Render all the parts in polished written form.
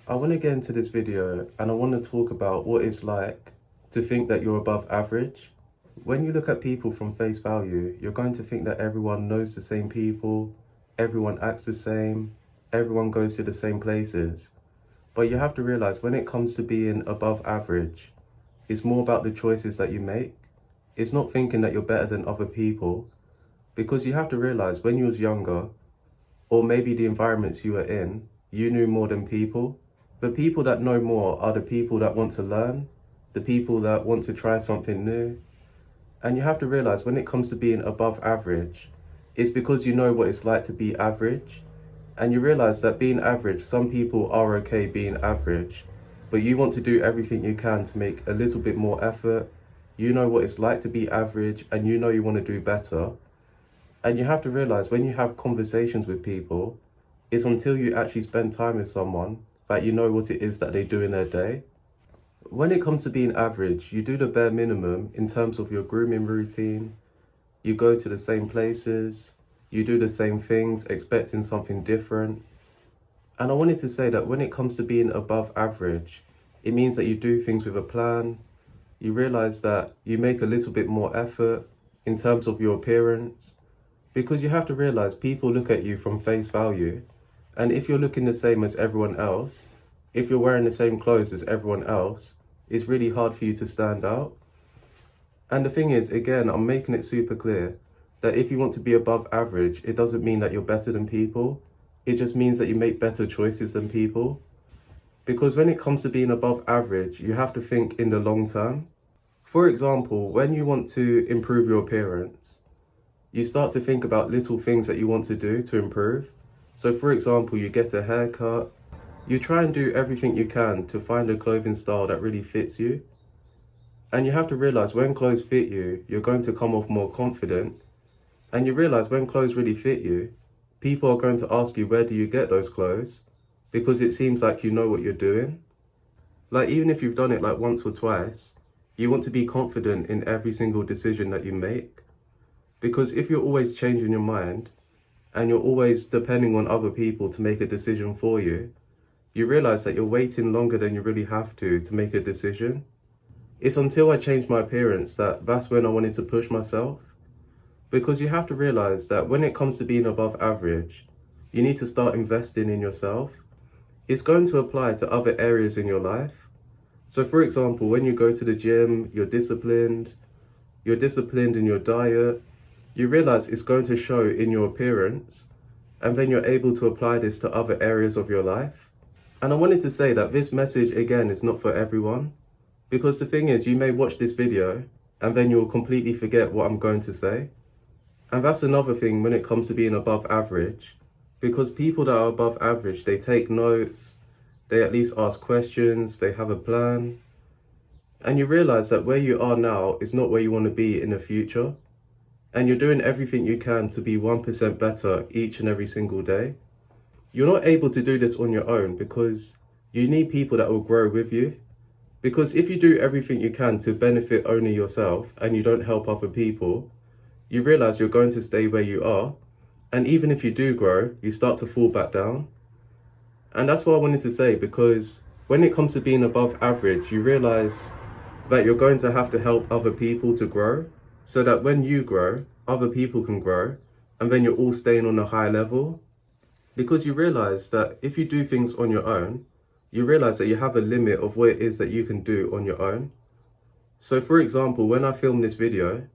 I want to get into this video and I want to talk about what it's like to think that you're above average. When you look at people from face value, you're going to think that everyone knows the same people, everyone acts the same, everyone goes to the same places. But you have to realize when it comes to being above average, it's more about the choices that you make. It's not thinking that you're better than other people, because you have to realize when you was younger, or maybe the environments you were in, you knew more than people. The people that know more are the people that want to learn, the people that want to try something new. And you have to realize when it comes to being above average, it's because you know what it's like to be average. And you realize that being average, some people are okay being average, but you want to do everything you can to make a little bit more effort. You know what it's like to be average and you know you want to do better. And you have to realize when you have conversations with people, it's until you actually spend time with someone that you know what it is that they do in their day. When it comes to being average, you do the bare minimum in terms of your grooming routine. You go to the same places, you do the same things, expecting something different. And I wanted to say that when it comes to being above average, it means that you do things with a plan. You realize that you make a little bit more effort in terms of your appearance. Because you have to realize people look at you from face value, and if you're looking the same as everyone else, if you're wearing the same clothes as everyone else, it's really hard for you to stand out. And the thing is, again, I'm making it super clear that if you want to be above average, it doesn't mean that you're better than people. It just means that you make better choices than people. Because when it comes to being above average, you have to think in the long term. For example, when you want to improve your appearance, you start to think about little things that you want to do to improve. So for example, you get a haircut, you try and do everything you can to find a clothing style that really fits you. And you have to realize when clothes fit you, you're going to come off more confident. And you realize when clothes really fit you, people are going to ask you, where do you get those clothes? Because it seems like you know what you're doing. Like even if you've done it like once or twice, you want to be confident in every single decision that you make. Because if you're always changing your mind and you're always depending on other people to make a decision for you, you realize that you're waiting longer than you really have to make a decision. It's until I changed my appearance that's when I wanted to push myself. Because you have to realize that when it comes to being above average, you need to start investing in yourself. It's going to apply to other areas in your life. So for example, when you go to the gym, you're disciplined in your diet, you realize it's going to show in your appearance, and then you're able to apply this to other areas of your life. And I wanted to say that this message, again, is not for everyone, because the thing is, you may watch this video and then you'll completely forget what I'm going to say. And that's another thing when it comes to being above average, because people that are above average, they take notes, they at least ask questions, they have a plan. And you realize that where you are now is not where you want to be in the future. And you're doing everything you can to be 1% better each and every single day. You're not able to do this on your own because you need people that will grow with you. Because if you do everything you can to benefit only yourself and you don't help other people, you realize you're going to stay where you are. And even if you do grow, you start to fall back down. And that's what I wanted to say, because when it comes to being above average, you realize that you're going to have to help other people to grow, so that when you grow, other people can grow, and then you're all staying on a high level. Because you realize that if you do things on your own, you realize that you have a limit of what it is that you can do on your own. So for example, when I film this video,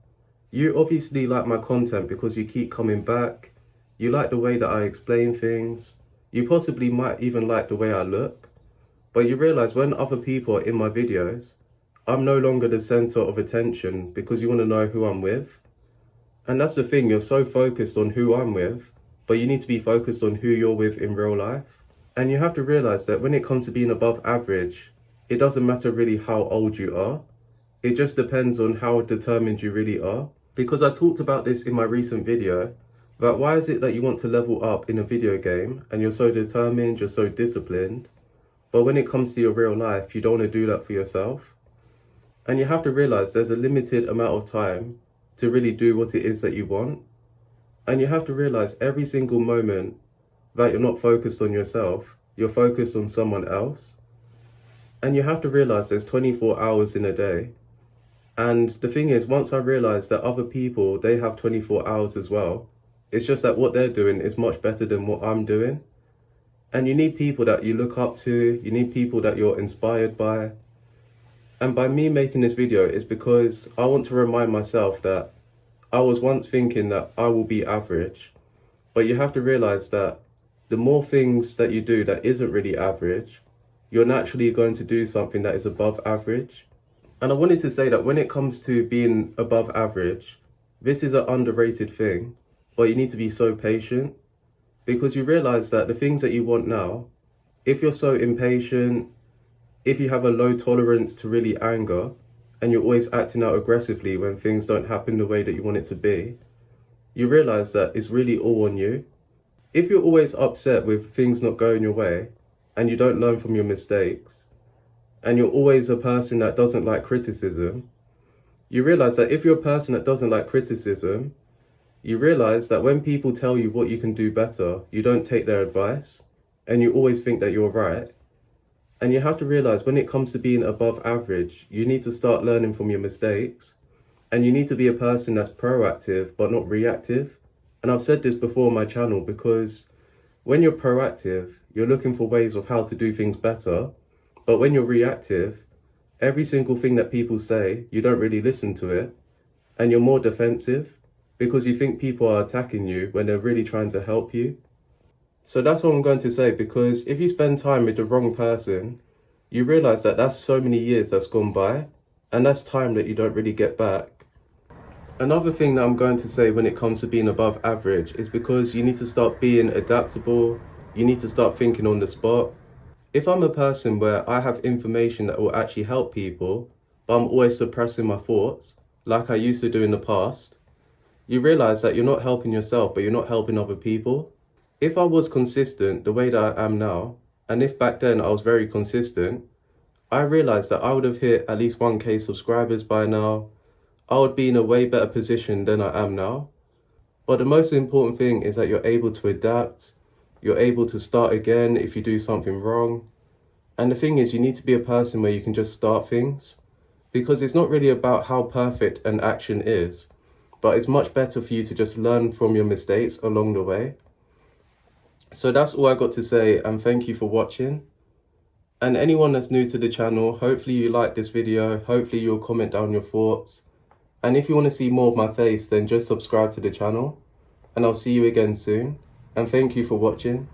you obviously like my content because you keep coming back, you like the way that I explain things, you possibly might even like the way I look, but you realize when other people are in my videos, I'm no longer the center of attention because you want to know who I'm with. And that's the thing, you're so focused on who I'm with, but you need to be focused on who you're with in real life. And you have to realize that when it comes to being above average, it doesn't matter really how old you are. It just depends on how determined you really are. Because I talked about this in my recent video, that why is it that you want to level up in a video game and you're so determined, you're so disciplined, but when it comes to your real life, you don't want to do that for yourself. And you have to realize there's a limited amount of time to really do what it is that you want. And you have to realize every single moment that you're not focused on yourself, you're focused on someone else. And you have to realize there's 24 hours in a day. And the thing is, once I realized that other people, they have 24 hours as well, it's just that what they're doing is much better than what I'm doing. And you need people that you look up to, you need people that you're inspired by. And by me making this video, it's because I want to remind myself that I was once thinking that I will be average. But you have to realize that the more things that you do that isn't really average, you're naturally going to do something that is above average. And I wanted to say that when it comes to being above average, this is an underrated thing, but you need to be so patient, because you realize that the things that you want now, if you're so impatient, if you have a low tolerance to really anger, and you're always acting out aggressively when things don't happen the way that you want it to be, you realize that it's really all on you. If you're always upset with things not going your way, and you don't learn from your mistakes, and you're always a person that doesn't like criticism, you realize that if you're a person that doesn't like criticism, you realize that when people tell you what you can do better, you don't take their advice, and you always think that you're right. And you have to realize when it comes to being above average, you need to start learning from your mistakes, and you need to be a person that's proactive but not reactive. And I've said this before on my channel, because when you're proactive, you're looking for ways of how to do things better. But when you're reactive, every single thing that people say, you don't really listen to it, and you're more defensive because you think people are attacking you when they're really trying to help you. So that's what I'm going to say, because if you spend time with the wrong person, you realize that that's so many years that's gone by, and that's time that you don't really get back. Another thing that I'm going to say when it comes to being above average is because you need to start being adaptable, you need to start thinking on the spot. If I'm a person where I have information that will actually help people, but I'm always suppressing my thoughts, like I used to do in the past, you realize that you're not helping yourself, but you're not helping other people. If I was consistent the way that I am now, and if back then I was very consistent, I realized that I would have hit at least 1K subscribers by now. I would be in a way better position than I am now. But the most important thing is that you're able to adapt. You're able to start again if you do something wrong. And the thing is, you need to be a person where you can just start things, because it's not really about how perfect an action is, but it's much better for you to just learn from your mistakes along the way. So that's all I got to say, and thank you for watching. And anyone that's new to the channel, hopefully you like this video, hopefully you'll comment down your thoughts. And if you want to see more of my face, then just subscribe to the channel, and I'll see you again soon. And thank you for watching.